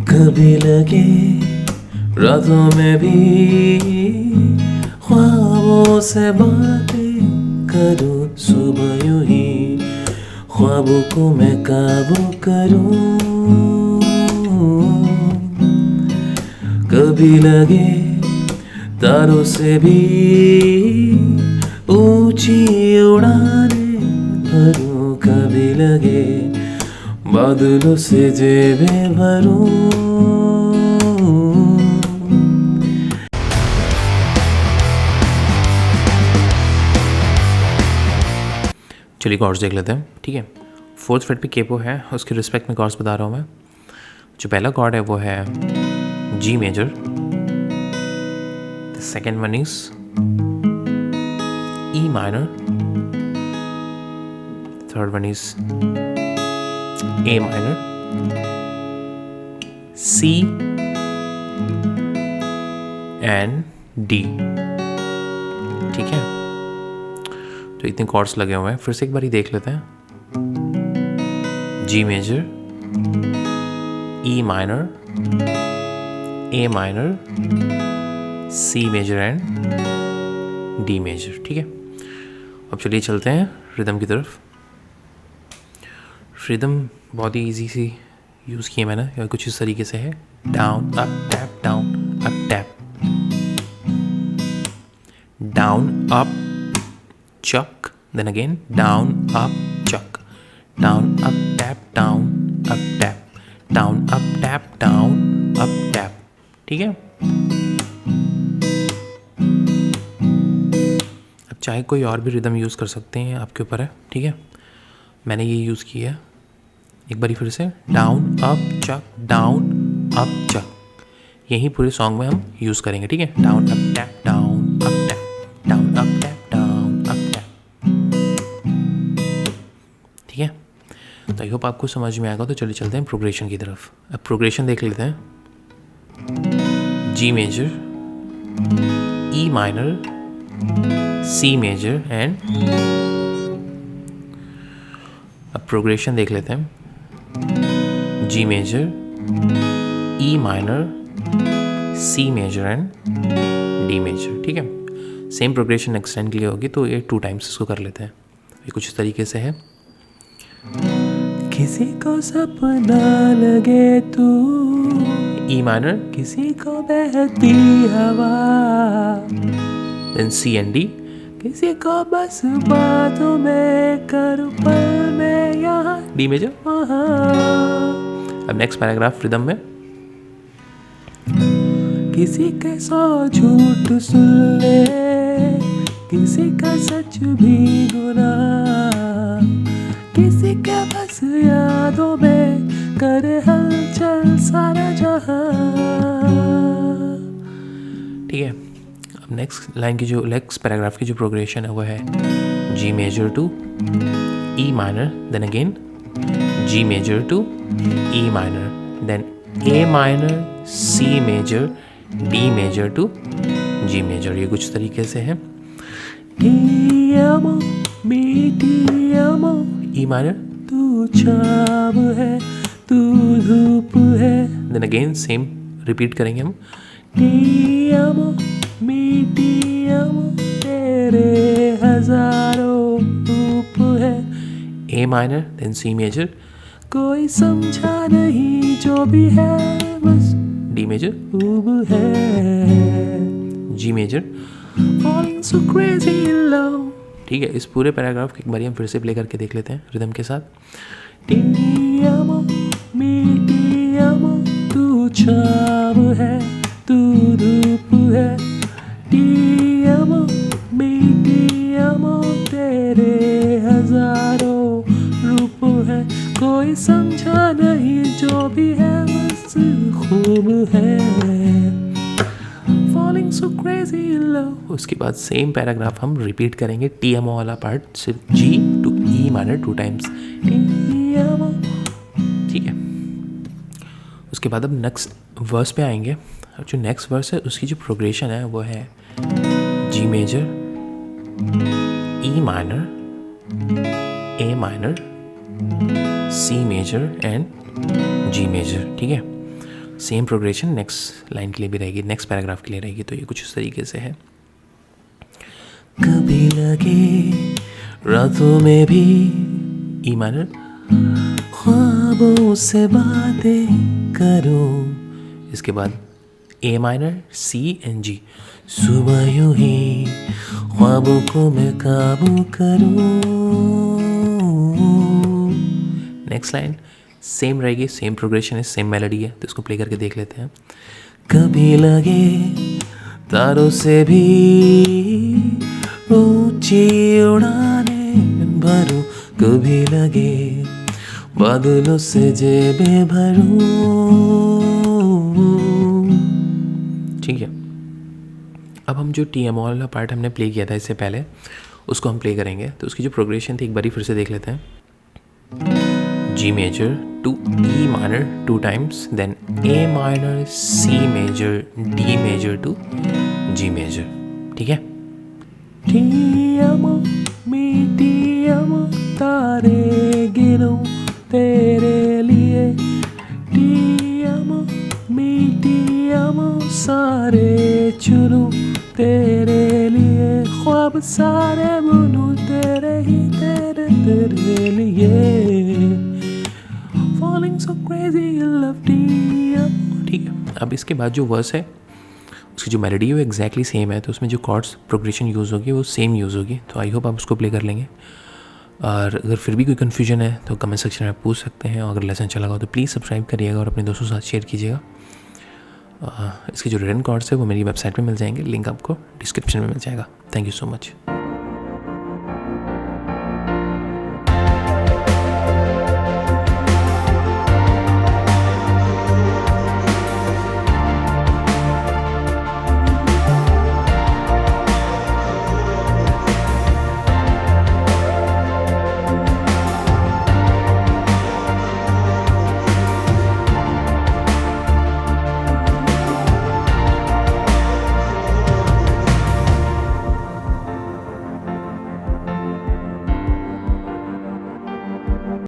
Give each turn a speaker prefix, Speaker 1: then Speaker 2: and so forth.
Speaker 1: कभी लगे रातों में भी ख्वाबों से बातें करूं, सुबह यूं ही ख्वाबों को मैं काबू करूं। कभी लगे तारों से भी ऊंची उड़ानें भरूं, कभी लगे बादलों से जेबें भरूं। चलिए कॉर्ड्स देख लेते हैं, ठीक है। फोर्थ फ्रेट पे केपो है, उसके रिस्पेक्ट में कॉर्ड्स बता रहा हूँ मैं। जो पहला कॉर्ड है वो है G major, the second one is E minor, third one is A minor, C and D, ठीक है। तो इतने कॉर्ड्स लगे हुए हैं, फिर से एक बार ही देख लेते हैं। G major, E minor, A minor, C major and D major, ठीक है। अब चलिए चलते हैं रिदम की तरफ। रिदम बहुत ही इजी सी यूज़ किए मैंने, या कुछ इस तरीके से है। Down up tap, down up tap, down up chuck, then again down up chuck, down up tap, down up tap, down up tap, down up tap, ठीक है। अब चाहे कोई और भी रिदम यूज़ कर सकते हैं, आपके ऊपर है, ठीक है। मैंने ये यूज़ किया है, एक बारी फिर से डाउन अप चक, डाउन अप चक, यही पूरे सॉन्ग में हम यूज़ करेंगे, ठीक है। Down up tap, down up tap, down up tap, ठीक है। तो आई होप आपको समझ में आएगा। तो चलिए चलते हैं प्रोग्रेशन की तरफ। अब प्रोग्रेशन देख लेते हैं। G major, E minor, C major and, अब प्रोग्रेशन देख लेते हैं। G major, E minor, C major and D major, ठीक है। सेम प्रोग्रेशन एक्सटेंड के लिए होगी, तो ये 2 टाइम्स इसको कर लेते हैं। ये कुछ इस तरीके से है। किसी को सपना लगे तू, ई माइनर, किसी को बहती हवा, देन सी एंड डी, किसी को बस बातों में करूं पल में यहाँ, डी मेजर वहाँ। अब नेक्स्ट पैराग्राफ रिदम में। किसी के 100 झूठ सुन ले, किसी का सच भी गुनाह, किसी के बस यादों में करे हलचल सारा जहां, ठीक है। अब नेक्स्ट लाइन की जो नेक्स्ट पैराग्राफ की जो प्रोग्रेशन है वो है G major to E minor, then again G major to E minor, then A minor, C major, D major to G major. ये कुछ तरीके से है। टी अमो मीठी अमो, ई माइनर, तू छाव है, तू धूप है, देन अगेन सेम रिपीट करेंगे हम। टी अमो मीठी अमो, तेरे हजारों रूप है, A minor, then C major, कोई समझा नहीं जो भी है, बस डी मेजर खूब है, G major, falling so crazy in love, ठीक है। इस पूरे पैराग्राफ को एक बार हम फिर से प्ले करके देख लेते हैं रिदम के साथ। टी अमो मीठी अमो, तू छाव है, तू धूप है, टी अमो मीठी अमो, तेरे हजारों रूप है, कोई समझा नहीं जो भी है, बस खूब है, falling so crazy in love। उसके बाद सेम पैराग्राफ हम रिपीट करेंगे, टी एमओ वाला पार्ट सिर्फ G to E minor 2 times, T MO, ठीक है। उसके बाद अब नेक्स्ट वर्स पे आएंगे। अब जो नेक्स्ट वर्स है उसकी जो प्रोग्रेशन है वो है G major, E minor, A minor, C major and G major, ठीक है। सेम प्रोग्रेशन नेक्स्ट लाइन के लिए भी रहेगी, नेक्स्ट पैराग्राफ के लिए रहेगी। तो ये कुछ इस तरीके से है। कभी लगे रातों में भी ई माइनर, ख्वाबों से बातें करूं, इसके बाद ए माइनर सी एंड जी, सुबह यूं ही ख्वाबों को मैं काबू करूं। नेक्स्ट लाइन सेम रहेगी, सेम प्रोग्रेशन है, सेम मेलोडी है, तो इसको प्ले करके देख लेते हैं। कभी लगे तारों से भी ऊंची उड़ाने भरूं, कभी लगे बादलों से जेबें भरूं। ठीक है, अब हम जो टी एम वाला पार्ट हमने प्ले किया था इससे पहले, उसको हम प्ले करेंगे। तो उसकी जो प्रोग्रेशन थी एक बारी फिर से देख लेते हैं। G major to E minor 2 times, then A minor, C major, D major to G major. ठीक है? Ti amo, mi ti amo, तारे गिनूं तेरे लिए, Ti amo, mi ti amo, सारे चुनूं तेरे लिए, ख्वाब सारे बुनूं तेरे ही तेरे तेरे लिए, falling so crazy in love dear। ठीक है, अब इसके बाद जो वर्स है उसकी जो मेलोडी है वो एग्जैक्टली सेम है, तो उसमें जो कॉर्ड्स प्रोग्रेशन यूज़ होगी वो सेम यूज़ होगी। तो आई होप आप उसको प्ले कर लेंगे। और अगर फिर भी कोई कन्फ्यूजन है तो कमेंट सेक्शन में आप पूछ सकते हैं। और अगर लेसन चला हो तो प्लीज़ सब्सक्राइब करिएगा और अपने दोस्तों के साथ शेयर कीजिएगा। इसके जो रिटन कॉर्ड्स है वो मेरी वेबसाइट पे मिल जाएंगे, लिंक आपको डिस्क्रिप्शन में मिल जाएगा। Thank you so much.